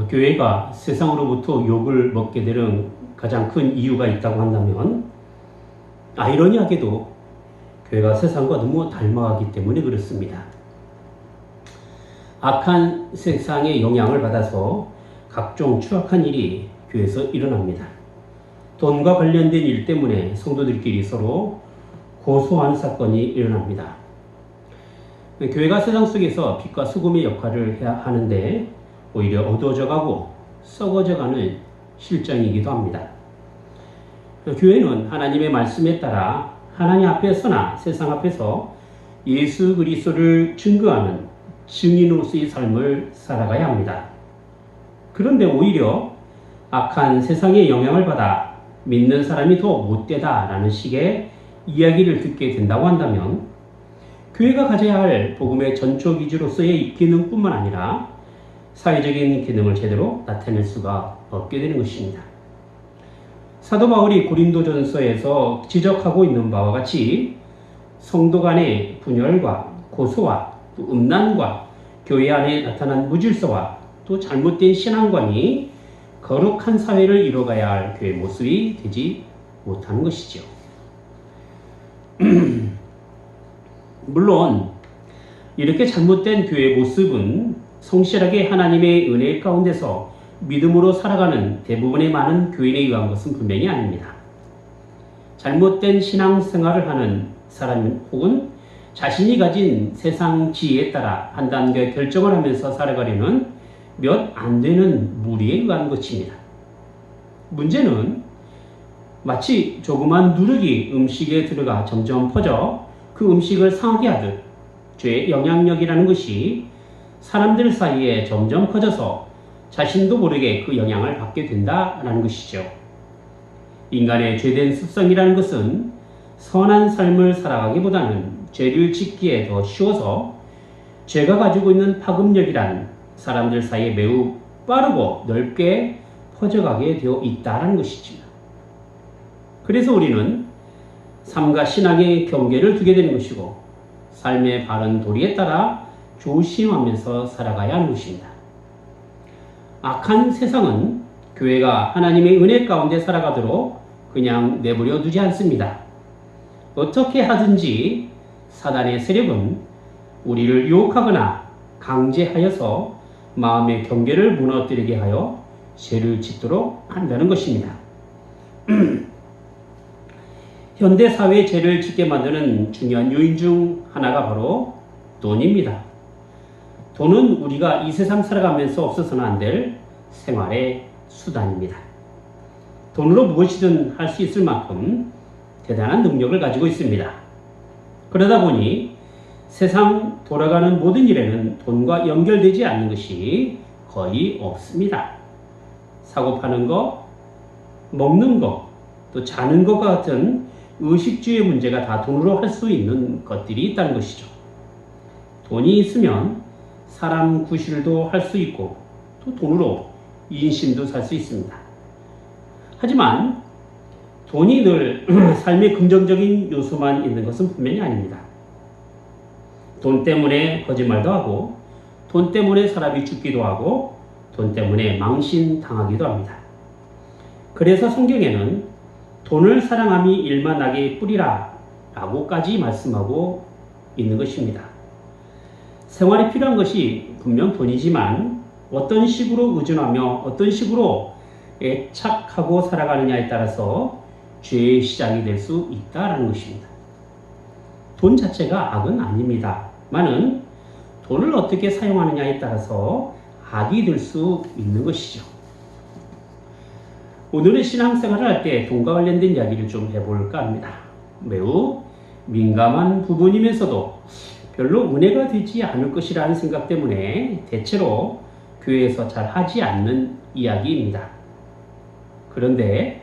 교회가 세상으로부터 욕을 먹게 되는 가장 큰 이유가 있다고 한다면, 아이러니하게도 교회가 세상과 너무 닮아가기 때문에 그렇습니다. 악한 세상의 영향을 받아서 각종 추악한 일이 교회에서 일어납니다. 돈과 관련된 일 때문에 성도들끼리 서로 고소하는 사건이 일어납니다. 교회가 세상 속에서 빛과 소금의 역할을 해야 하는데 오히려 어두워져가고 썩어져가는 실정이기도 합니다. 교회는 하나님의 말씀에 따라 하나님 앞에서나 세상 앞에서 예수 그리스도를 증거하는 증인으로서의 삶을 살아가야 합니다. 그런데 오히려 악한 세상의 영향을 받아 믿는 사람이 더 못되다라는 식의 이야기를 듣게 된다고 한다면 교회가 가져야 할 복음의 전초 기주로서의 기능뿐만 아니라 사회적인 기능을 제대로 나타낼 수가 없게 되는 것입니다. 사도 바울이 고린도전서에서 지적하고 있는 바와 같이 성도 간의 분열과 고소와 또 음란과 교회 안에 나타난 무질서와 또 잘못된 신앙관이 거룩한 사회를 이뤄가야 할 교회 모습이 되지 못하는 것이죠. 물론 이렇게 잘못된 교회 모습은 성실하게 하나님의 은혜 가운데서 믿음으로 살아가는 대부분의 많은 교인에 의한 것은 분명히 아닙니다. 잘못된 신앙생활을 하는 사람 혹은 자신이 가진 세상 지혜에 따라 판단과 결정을 하면서 살아가려는 몇 안 되는 무리에 의한 것입니다. 문제는 마치 조그만 누룩이 음식에 들어가 점점 퍼져 그 음식을 상하게 하듯 죄의 영향력이라는 것이 사람들 사이에 점점 커져서 자신도 모르게 그 영향을 받게 된다라는 것이죠. 인간의 죄된 습성이라는 것은 선한 삶을 살아가기보다는 죄를 짓기에 더 쉬워서 죄가 가지고 있는 파급력이란 사람들 사이에 매우 빠르고 넓게 퍼져가게 되어 있다는 것이죠. 그래서 우리는 삶과 신앙의 경계를 두게 되는 것이고 삶의 바른 도리에 따라 조심하면서 살아가야 하는 것입니다. 악한 세상은 교회가 하나님의 은혜 가운데 살아가도록 그냥 내버려 두지 않습니다. 어떻게 하든지 사단의 세력은 우리를 유혹하거나 강제하여서 마음의 경계를 무너뜨리게 하여 죄를 짓도록 한다는 것입니다. 현대사회의 죄를 짓게 만드는 중요한 요인 중 하나가 바로 돈입니다. 돈은 우리가 이 세상 살아가면서 없어서는 안 될 생활의 수단입니다. 돈으로 무엇이든 할 수 있을 만큼 대단한 능력을 가지고 있습니다. 그러다 보니 세상 돌아가는 모든 일에는 돈과 연결되지 않는 것이 거의 없습니다. 사고 파는 거, 먹는 거, 또 자는 것과 같은 의식주의 문제가 다 돈으로 할 수 있는 것들이 있다는 것이죠. 돈이 있으면 사람 구실도 할 수 있고 또 돈으로 인심도 살 수 있습니다. 하지만 돈이 늘 삶의 긍정적인 요소만 있는 것은 분명히 아닙니다. 돈 때문에 거짓말도 하고 돈 때문에 사람이 죽기도 하고 돈 때문에 망신당하기도 합니다. 그래서 성경에는 돈을 사랑함이 일만 나게 뿌리라 라고까지 말씀하고 있는 것입니다. 생활에 필요한 것이 분명 돈이지만 어떤 식으로 의존하며 어떤 식으로 애착하고 살아가느냐에 따라서 죄의 시작이 될 수 있다는 것입니다. 돈 자체가 악은 아닙니다만은 돈을 어떻게 사용하느냐에 따라서 악이 될 수 있는 것이죠. 오늘의 신앙생활을 할 때 돈과 관련된 이야기를 좀 해볼까 합니다. 매우 민감한 부분이면서도 별로 은혜가 되지 않을 것이라는 생각 때문에 대체로 교회에서 잘 하지 않는 이야기입니다. 그런데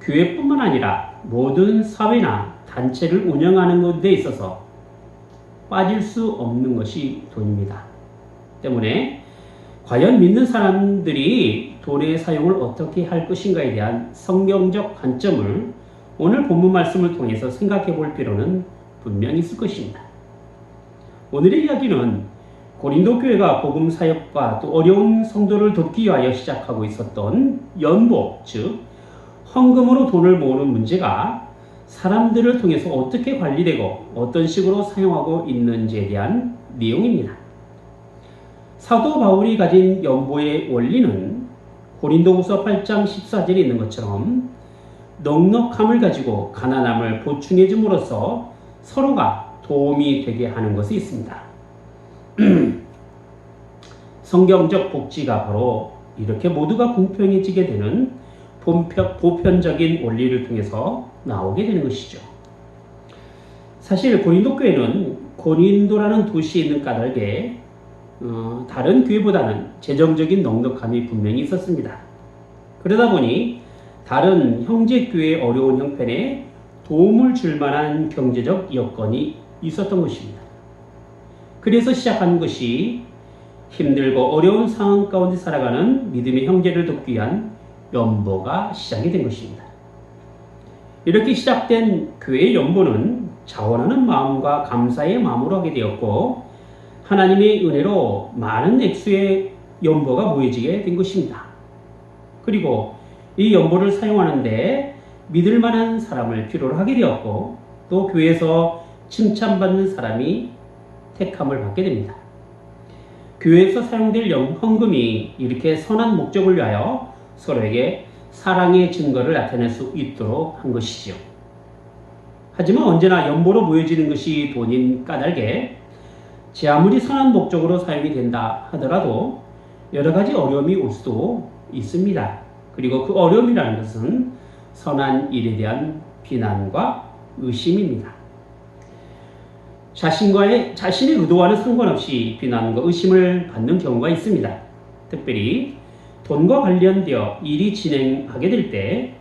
교회뿐만 아니라 모든 사회나 단체를 운영하는 데 있어서 빠질 수 없는 것이 돈입니다. 때문에 과연 믿는 사람들이 돈의 사용을 어떻게 할 것인가에 대한 성경적 관점을 오늘 본문 말씀을 통해서 생각해 볼 필요는 분명히 있을 것입니다. 오늘의 이야기는 고린도 교회가 복음 사역과 또 어려운 성도를 돕기 위하여 시작하고 있었던 연보, 즉 헌금으로 돈을 모으는 문제가 사람들을 통해서 어떻게 관리되고 어떤 식으로 사용하고 있는지에 대한 내용입니다. 사도 바울이 가진 연보의 원리는 고린도후서 8장 14절에 있는 것처럼 넉넉함을 가지고 가난함을 보충해 줌으로써 서로가 도움이 되게 하는 것이 있습니다. 성경적 복지가 바로 이렇게 모두가 공평해지게 되는 보편적인 원리를 통해서 나오게 되는 것이죠. 사실 고린도 교회는 고린도라는 도시에 있는 까닭에 다른 교회보다는 재정적인 넉넉함이 분명히 있었습니다. 그러다 보니 다른 형제 교회의 어려운 형편에 도움을 줄 만한 경제적 여건이 있었던 것입니다. 그래서 시작한 것이 힘들고 어려운 상황 가운데 살아가는 믿음의 형제를 돕기 위한 연보가 시작이 된 것입니다. 이렇게 시작된 교회의 연보는 자원하는 마음과 감사의 마음으로 하게 되었고 하나님의 은혜로 많은 액수의 연보가 모여지게 된 것입니다. 그리고 이 연보를 사용하는데 믿을 만한 사람을 필요로 하게 되었고 또 교회에서 칭찬받는 사람이 택함을 받게 됩니다. 교회에서 사용될 헌금이 이렇게 선한 목적을 위하여 서로에게 사랑의 증거를 나타낼 수 있도록 한 것이지요. 하지만 언제나 연보로 모여지는 것이 돈인 까닭에 제 아무리 선한 목적으로 사용이 된다 하더라도 여러 가지 어려움이 올 수도 있습니다. 그리고 그 어려움이라는 것은 선한 일에 대한 비난과 의심입니다. 자신의 의도와는 상관없이 비난과 의심을 받는 경우가 있습니다. 특별히 돈과 관련되어 일이 진행하게 될 때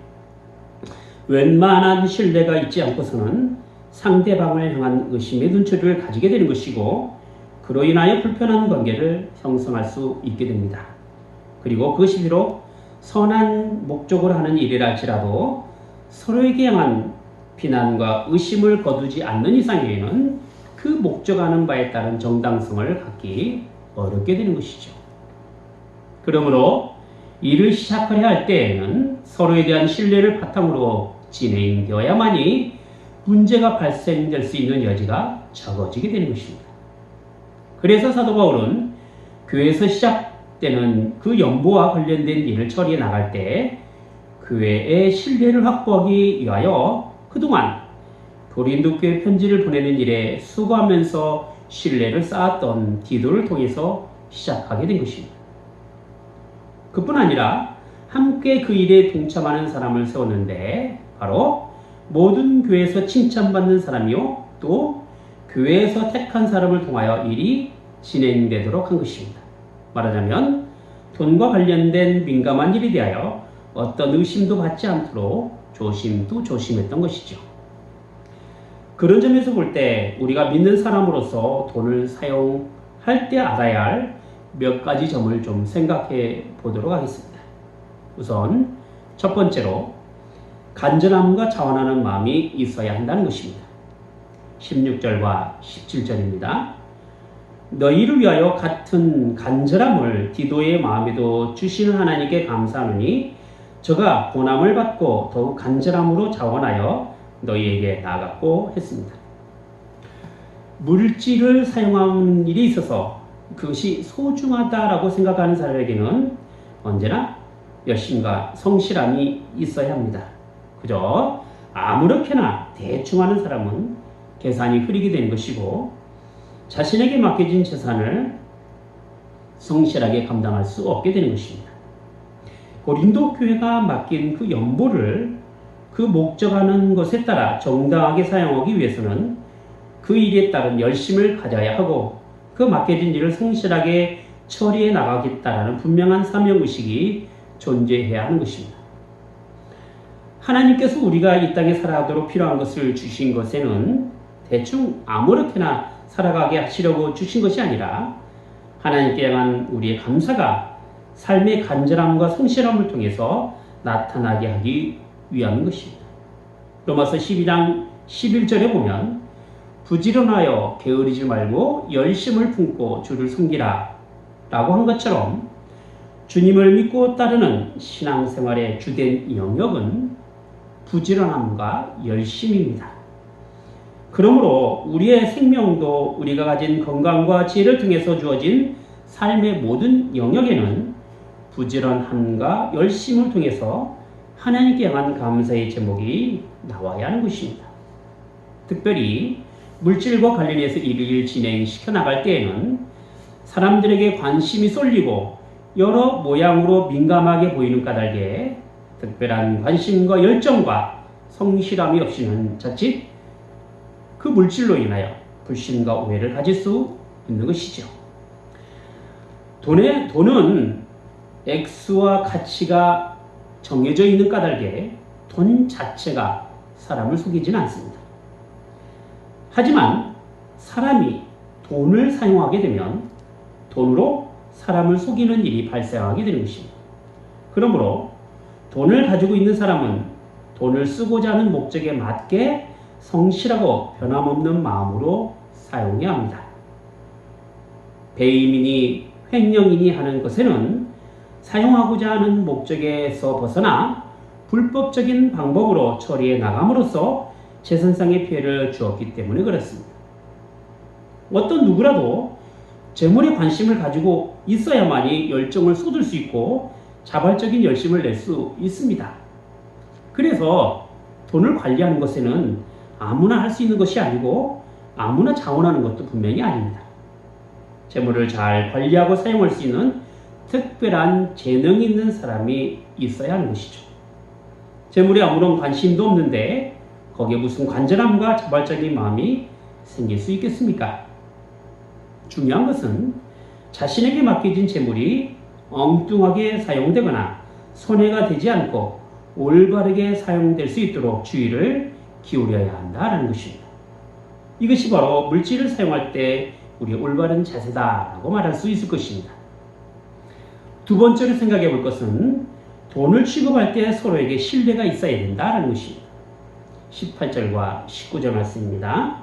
웬만한 신뢰가 있지 않고서는 상대방을 향한 의심의 눈초리를 가지게 되는 것이고 그로 인하여 불편한 관계를 형성할 수 있게 됩니다. 그리고 그것이 비록 선한 목적으로 하는 일이라 할지라도 서로에게 향한 비난과 의심을 거두지 않는 이상에는 그 목적하는 바에 따른 정당성을 갖기 어렵게 되는 것이죠. 그러므로 일을 시작하려 할 때에는 서로에 대한 신뢰를 바탕으로 진행되어야만이 문제가 발생될 수 있는 여지가 적어지게 되는 것입니다. 그래서 사도 바울은 교회에서 시작되는 그 연보와 관련된 일을 처리해 나갈 때 교회의 신뢰를 확보하기 위하여 그동안 고린도 교회 편지를 보내는 일에 수고하면서 신뢰를 쌓았던 디도를 통해서 시작하게 된 것입니다. 그뿐 아니라 함께 그 일에 동참하는 사람을 세웠는데 바로 모든 교회에서 칭찬받는 사람이요 또 교회에서 택한 사람을 통하여 일이 진행되도록 한 것입니다. 말하자면 돈과 관련된 민감한 일에 대하여 어떤 의심도 받지 않도록 조심했던 것이죠. 그런 점에서 볼 때 우리가 믿는 사람으로서 돈을 사용할 때 알아야 할 몇 가지 점을 좀 생각해 보도록 하겠습니다. 우선 첫 번째로 간절함과 자원하는 마음이 있어야 한다는 것입니다. 16절과 17절입니다. 너희를 위하여 같은 간절함을 디도의 마음에도 주시는 하나님께 감사하노니 저가 고난을 받고 더욱 간절함으로 자원하여 너희에게 나아갔고 했습니다. 물질을 사용하는 일에 있어서 그것이 소중하다라고 생각하는 사람에게는 언제나 열심과 성실함이 있어야 합니다. 그저 아무렇게나 대충 하는 사람은 계산이 흐리게 되는 것이고 자신에게 맡겨진 재산을 성실하게 감당할 수 없게 되는 것입니다. 고린도 교회가 맡긴 그 연보를 그 목적하는 것에 따라 정당하게 사용하기 위해서는 그 일에 따른 열심을 가져야 하고 그 맡겨진 일을 성실하게 처리해 나가겠다라는 분명한 사명의식이 존재해야 하는 것입니다. 하나님께서 우리가 이 땅에 살아가도록 필요한 것을 주신 것에는 대충 아무렇게나 살아가게 하시려고 주신 것이 아니라 하나님께 향한 우리의 감사가 삶의 간절함과 성실함을 통해서 나타나게 하기 위한 것입니다. 로마서 12장 11절에 보면 부지런하여 게으르지 말고 열심을 품고 주를 섬기라 라고 한 것처럼 주님을 믿고 따르는 신앙생활의 주된 영역은 부지런함과 열심입니다. 그러므로 우리의 생명도 우리가 가진 건강과 지혜를 통해서 주어진 삶의 모든 영역에는 부지런함과 열심을 통해서 하나님께 향한 감사의 제목이 나와야 하는 것입니다. 특별히 물질과 관련해서 일을 진행시켜 나갈 때에는 사람들에게 관심이 쏠리고 여러 모양으로 민감하게 보이는 까닭에 특별한 관심과 열정과 성실함이 없이는 자칫 그 물질로 인하여 불신과 오해를 가질 수 있는 것이죠. 돈은 액수와 가치가 정해져 있는 까닭에 돈 자체가 사람을 속이지는 않습니다. 하지만 사람이 돈을 사용하게 되면 돈으로 사람을 속이는 일이 발생하게 되는 것입니다. 그러므로 돈을 가지고 있는 사람은 돈을 쓰고자 하는 목적에 맞게 성실하고 변함없는 마음으로 사용해야 합니다. 배임이니 횡령이니 하는 것에는 사용하고자 하는 목적에서 벗어나 불법적인 방법으로 처리해 나감으로써 재산상의 피해를 주었기 때문에 그렇습니다. 어떤 누구라도 재물에 관심을 가지고 있어야만이 열정을 쏟을 수 있고 자발적인 열심을 낼 수 있습니다. 그래서 돈을 관리하는 것에는 아무나 할 수 있는 것이 아니고 아무나 자원하는 것도 분명히 아닙니다. 재물을 잘 관리하고 사용할 수 있는 특별한 재능이 있는 사람이 있어야 하는 것이죠. 재물에 아무런 관심도 없는데 거기에 무슨 간절함과 자발적인 마음이 생길 수 있겠습니까? 중요한 것은 자신에게 맡겨진 재물이 엉뚱하게 사용되거나 손해가 되지 않고 올바르게 사용될 수 있도록 주의를 기울여야 한다는 것입니다. 이것이 바로 물질을 사용할 때 우리의 올바른 자세다라고 말할 수 있을 것입니다. 두 번째로 생각해 볼 것은 돈을 취급할 때 서로에게 신뢰가 있어야 된다는 것입니다. 18절과 19절 말씀입니다.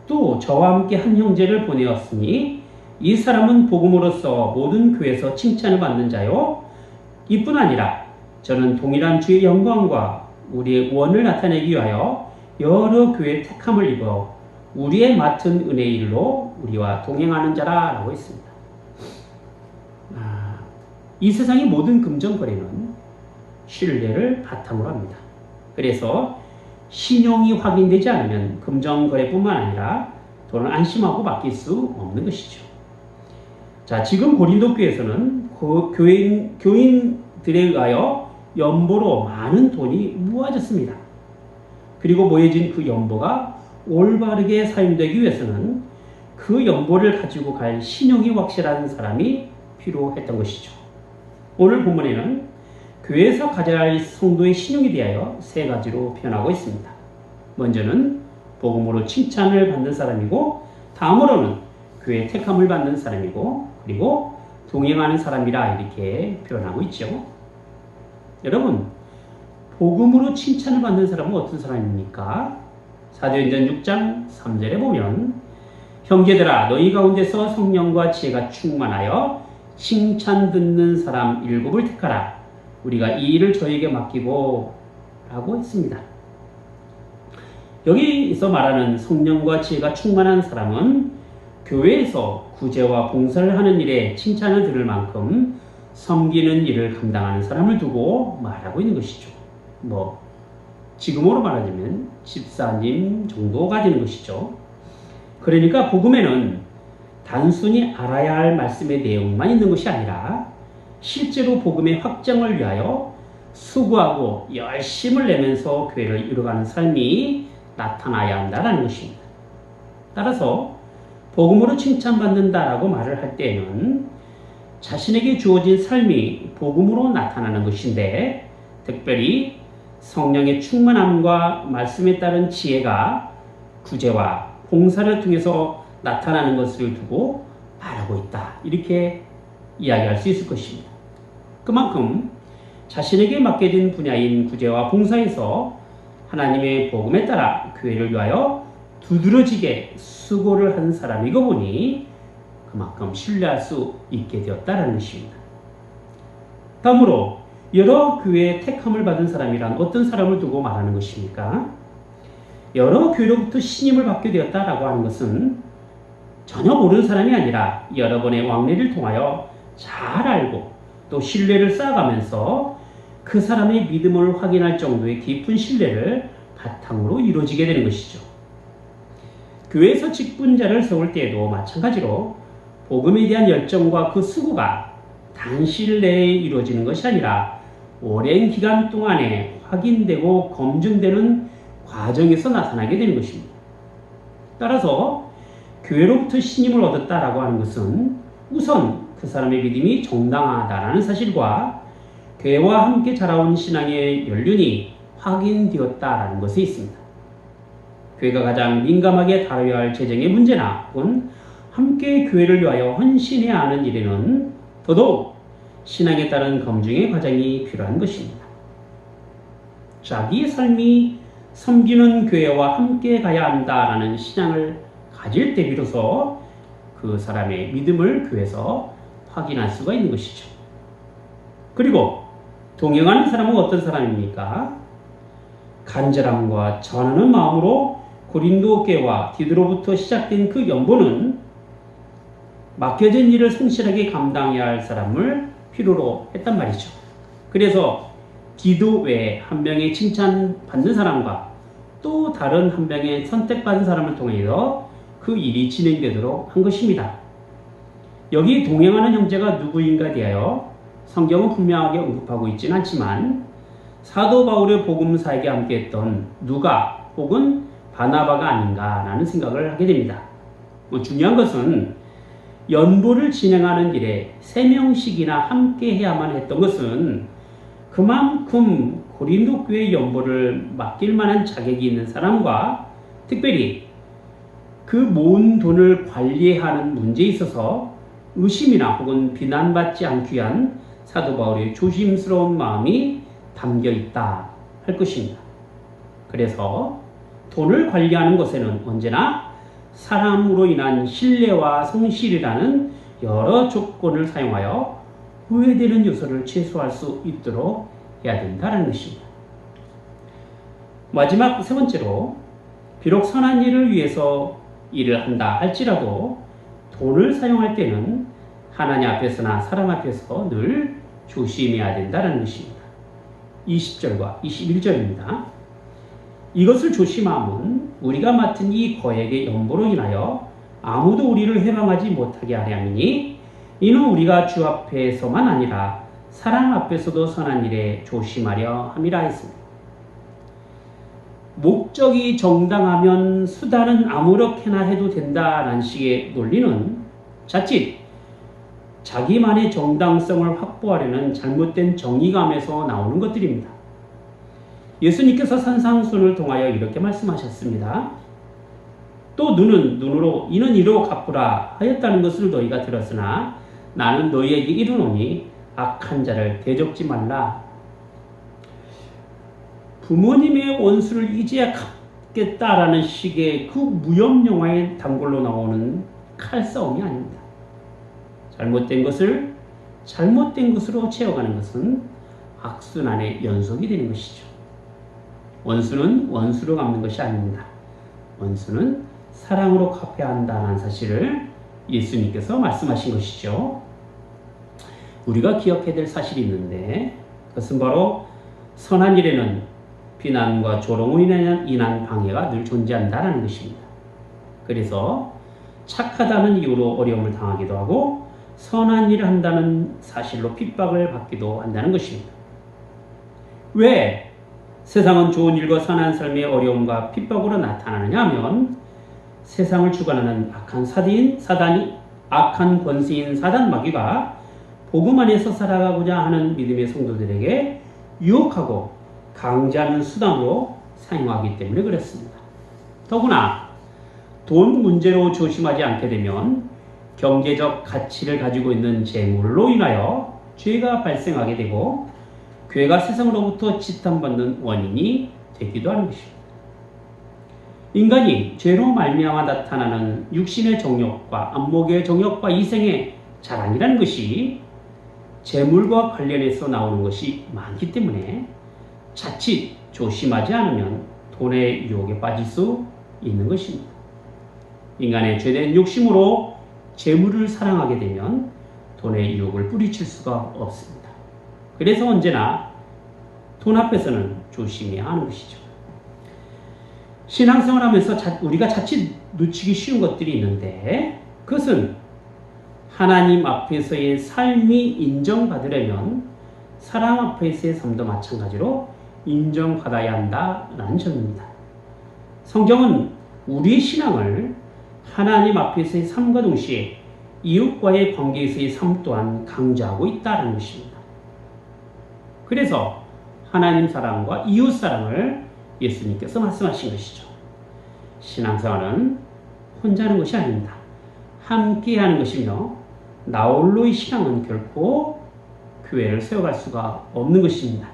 또 저와 함께 한 형제를 보내었으니 이 사람은 복음으로써 모든 교회에서 칭찬을 받는 자요 이뿐 아니라 저는 동일한 주의 영광과 우리의 구원을 나타내기 위하여 여러 교회의 택함을 입어 우리의 맡은 은혜의 일로 우리와 동행하는 자라라고 했습니다. 이 세상의 모든 금전거래는 신뢰를 바탕으로 합니다. 그래서 신용이 확인되지 않으면 금전거래뿐만 아니라 돈을 안심하고 맡길 수 없는 것이죠. 자, 지금 고린도 교회에서는 교인들에 의하여 연보로 많은 돈이 모아졌습니다. 그리고 모여진 그 연보가 올바르게 사용되기 위해서는 그 연보를 가지고 갈 신용이 확실한 사람이 필요했던 것이죠. 오늘 본문에는 교회에서 가져야 할 성도의 신용에 대하여 세 가지로 표현하고 있습니다. 먼저는 복음으로 칭찬을 받는 사람이고, 다음으로는 교회 택함을 받는 사람이고, 그리고 동행하는 사람이라 이렇게 표현하고 있죠. 여러분, 복음으로 칭찬을 받는 사람은 어떤 사람입니까? 사도행전 6장 3절에 보면 형제들아 너희 가운데서 성령과 지혜가 충만하여 칭찬 듣는 사람 7을 택하라. 우리가 이 일을 저에게 맡기고 라고 했습니다. 여기서 말하는 성령과 지혜가 충만한 사람은 교회에서 구제와 봉사를 하는 일에 칭찬을 들을 만큼 섬기는 일을 감당하는 사람을 두고 말하고 있는 것이죠. 지금으로 말하자면 집사님 정도가 되는 것이죠. 그러니까 복음에는 단순히 알아야 할 말씀의 내용만 있는 것이 아니라 실제로 복음의 확장을 위하여 수고하고 열심을 내면서 교회를 이루어가는 삶이 나타나야 한다는 것입니다. 따라서 복음으로 칭찬받는다라고 말을 할 때에는 자신에게 주어진 삶이 복음으로 나타나는 것인데, 특별히 성령의 충만함과 말씀에 따른 지혜가 구제와 봉사를 통해서 나타나는 것을 두고 말하고 있다. 이렇게 이야기할 수 있을 것입니다. 그만큼 자신에게 맡겨진 분야인 구제와 봉사에서 하나님의 복음에 따라 교회를 위하여 두드러지게 수고를 한 사람이고 보니 그만큼 신뢰할 수 있게 되었다는 것입니다. 다음으로 여러 교회의 택함을 받은 사람이란 어떤 사람을 두고 말하는 것입니까? 여러 교회로부터 신임을 받게 되었다라고 하는 것은 전혀 모르는 사람이 아니라 여러 번의 왕래를 통하여 잘 알고 또 신뢰를 쌓아가면서 그 사람의 믿음을 확인할 정도의 깊은 신뢰를 바탕으로 이루어지게 되는 것이죠. 교회에서 직분자를 세울 때에도 마찬가지로 복음에 대한 열정과 그 수고가 단시일 내에 이루어지는 것이 아니라 오랜 기간 동안에 확인되고 검증되는 과정에서 나타나게 되는 것입니다. 따라서 교회로부터 신임을 얻었다라고 하는 것은 우선 그 사람의 믿음이 정당하다라는 사실과 교회와 함께 자라온 신앙의 연륜이 확인되었다라는 것에 있습니다. 교회가 가장 민감하게 다뤄야 할 재정의 문제나 혹은 함께 교회를 위하여 헌신해야 하는 일에는 더더욱 신앙에 따른 검증의 과정이 필요한 것입니다. 자기의 삶이 섬기는 교회와 함께 가야 한다라는 신앙을 가질 때 비로소 그 사람의 믿음을 교회에서 확인할 수가 있는 것이죠. 그리고 동행하는 사람은 어떤 사람입니까? 간절함과 전하는 마음으로 고린도 교회와 디도로부터 시작된 그 연보는 맡겨진 일을 성실하게 감당해야 할 사람을 필요로 했단 말이죠. 그래서 디도 외에 한 명의 칭찬받는 사람과 또 다른 한 명의 선택받은 사람을 통해서 그 일이 진행되도록 한 것입니다. 여기 동행하는 형제가 누구인가 대하여 성경은 분명하게 언급하고 있지는 않지만 사도 바울의 복음사에게 함께했던 누가 혹은 바나바가 아닌가라는 생각을 하게 됩니다. 중요한 것은 연보를 진행하는 일에 3명씩이나 함께 해야만 했던 것은 그만큼 고린도 교회의 연보를 맡길 만한 자격이 있는 사람과 특별히 그 모은 돈을 관리하는 문제에 있어서 의심이나 혹은 비난받지 않기 위한 사도 바울의 조심스러운 마음이 담겨 있다 할 것입니다. 그래서 돈을 관리하는 것에는 언제나 사람으로 인한 신뢰와 성실이라는 여러 조건을 사용하여 후회되는 요소를 최소화할 수 있도록 해야 된다는 것입니다. 마지막 세 번째로 비록 선한 일을 위해서 일을 한다 할지라도 돈을 사용할 때는 하나님 앞에서나 사람 앞에서 늘 조심해야 된다는 것입니다. 20절과 21절입니다. 이것을 조심함은 우리가 맡은 이 거액의 연보로 인하여 아무도 우리를 해방하지 못하게 하려 함이니 이는 우리가 주 앞에서만 아니라 사람 앞에서도 선한 일에 조심하려 함이라 했습니다. 목적이 정당하면 수단은 아무렇게나 해도 된다라는 식의 논리는 자칫 자기만의 정당성을 확보하려는 잘못된 정의감에서 나오는 것들입니다. 예수님께서 산상순을 통하여 이렇게 말씀하셨습니다. 또 눈은 눈으로 이는 이로 갚으라 하였다는 것을 너희가 들었으나 나는 너희에게 이르노니 악한 자를 대적지 말라. 부모님의 원수를 이제야 갚겠다라는 식의 그 무협 영화의 단골로 나오는 칼싸움이 아닙니다. 잘못된 것을 잘못된 것으로 채워가는 것은 악순환의 연속이 되는 것이죠. 원수는 원수로 갚는 것이 아닙니다. 원수는 사랑으로 갚아야 한다는 사실을 예수님께서 말씀하신 것이죠. 우리가 기억해야 될 사실이 있는데 그것은 바로 선한 일에는 비난과 조롱으로 인한 방해가 늘 존재한다는 것입니다. 그래서 착하다는 이유로 어려움을 당하기도 하고 선한 일을 한다는 사실로 핍박을 받기도 한다는 것입니다. 왜 세상은 좋은 일과 선한 삶의 어려움과 핍박으로 나타나느냐 하면 세상을 주관하는 악한 권세인 사단 마귀가 복음 안에서 살아가고자 하는 믿음의 성도들에게 유혹하고 강제하는 수단으로 사용하기 때문에 그렇습니다. 더구나 돈 문제로 조심하지 않게 되면 경제적 가치를 가지고 있는 재물로 인하여 죄가 발생하게 되고 교회가 세상으로부터 지탄받는 원인이 되기도 하는 것입니다. 인간이 죄로 말미암아 나타나는 육신의 정욕과 안목의 정욕과 이생의 자랑이라는 것이 재물과 관련해서 나오는 것이 많기 때문에 자칫 조심하지 않으면 돈의 유혹에 빠질 수 있는 것입니다. 인간의 죄된 욕심으로 재물을 사랑하게 되면 돈의 유혹을 뿌리칠 수가 없습니다. 그래서 언제나 돈 앞에서는 조심해야 하는 것이죠. 신앙생활 하면서 우리가 자칫 놓치기 쉬운 것들이 있는데 그것은 하나님 앞에서의 삶이 인정받으려면 사람 앞에서의 삶도 마찬가지로 인정받아야 한다라는 점입니다. 성경은 우리의 신앙을 하나님 앞에서의 삶과 동시에 이웃과의 관계에서의 삶 또한 강조하고 있다는 것입니다. 그래서 하나님 사랑과 이웃 사랑을 예수님께서 말씀하신 것이죠. 신앙생활은 혼자 하는 것이 아닙니다. 함께 하는 것이며 나 홀로의 신앙은 결코 교회를 세워갈 수가 없는 것입니다.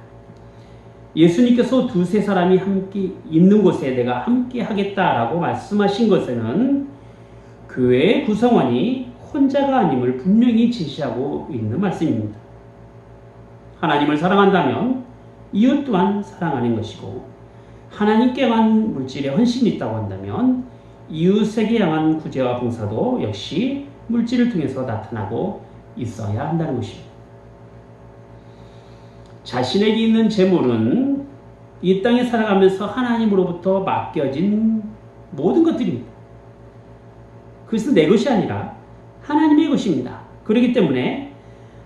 예수님께서 두세 사람이 함께 있는 곳에 내가 함께 하겠다라고 말씀하신 것에는 교회의 구성원이 혼자가 아님을 분명히 제시하고 있는 말씀입니다. 하나님을 사랑한다면 이웃 또한 사랑하는 것이고 하나님께만 물질에 헌신이 있다고 한다면 이웃에게 향한 구제와 봉사도 역시 물질을 통해서 나타나고 있어야 한다는 것입니다. 자신에게 있는 재물은 이 땅에 살아가면서 하나님으로부터 맡겨진 모든 것들입니다. 그것은 내 것이 아니라 하나님의 것입니다. 그렇기 때문에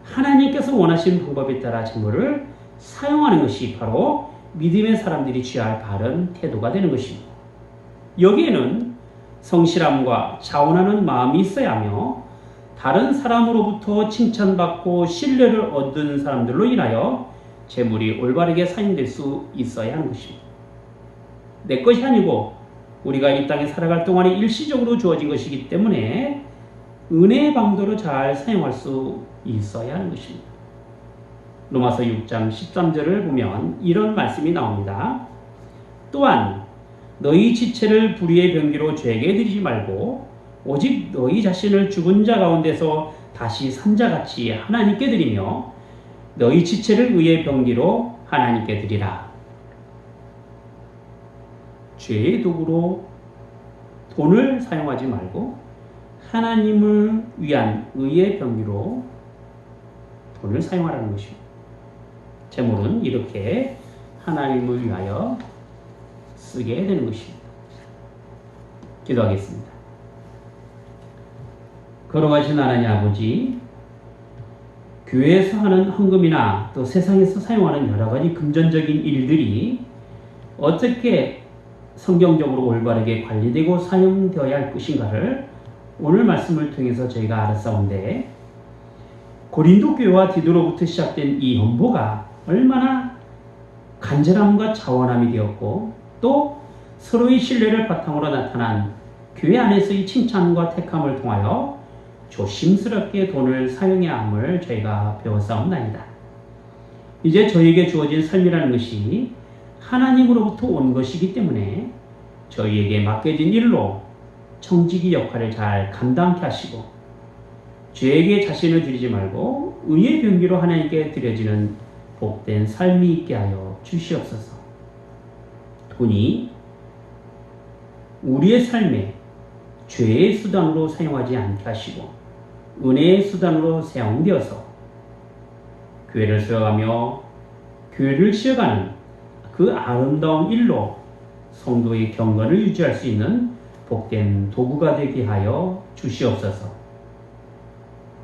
하나님께서 원하시는 방법에 따라 재물을 사용하는 것이 바로 믿음의 사람들이 취할 바른 태도가 되는 것입니다. 여기에는 성실함과 자원하는 마음이 있어야 하며 다른 사람으로부터 칭찬받고 신뢰를 얻은 사람들로 인하여 재물이 올바르게 사용될 수 있어야 하는 것입니다. 내 것이 아니고 우리가 이 땅에 살아갈 동안에 일시적으로 주어진 것이기 때문에 은혜의 방도로 잘 사용할 수 있어야 하는 것입니다. 로마서 6장 13절을 보면 이런 말씀이 나옵니다. 또한 너희 지체를 불의의 병기로 죄에게 드리지 말고 오직 너희 자신을 죽은 자 가운데서 다시 산 자같이 하나님께 드리며 너희 지체를 의의 병기로 하나님께 드리라. 죄의 도구로 돈을 사용하지 말고 하나님을 위한 의의 병기로 돈을 사용하라는 것입니다. 재물은 이렇게 하나님을 위하여 쓰게 되는 것입니다. 기도하겠습니다. 걸어가신 하나님 아버지, 교회에서 하는 헌금이나 또 세상에서 사용하는 여러 가지 금전적인 일들이 어떻게 성경적으로 올바르게 관리되고 사용되어야 할 것인가를 오늘 말씀을 통해서 저희가 알았사온데, 고린도 교회와 디도로부터 시작된 이 연보가 얼마나 간절함과 자원함이 되었고 또 서로의 신뢰를 바탕으로 나타난 교회 안에서의 칭찬과 택함을 통하여 조심스럽게 돈을 사용해야 함을 저희가 배웠사옵나이다. 이제 저희에게 주어진 삶이라는 것이 하나님으로부터 온 것이기 때문에 저희에게 맡겨진 일로 청지기 역할을 잘 감당케 하시고 죄에게 자신을 드리지 말고 의의 병기로 하나님께 드려지는 복된 삶이 있게 하여 주시옵소서. 돈이 우리의 삶에 죄의 수단으로 사용하지 않게 하시고 은혜의 수단으로 사용되어서 교회를 세워가며 교회를 지어가는 그 아름다운 일로 성도의 경건을 유지할 수 있는 복된 도구가 되게 하여 주시옵소서.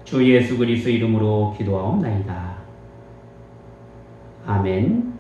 주 예수 그리스도 이름으로 기도하옵나이다. 아멘.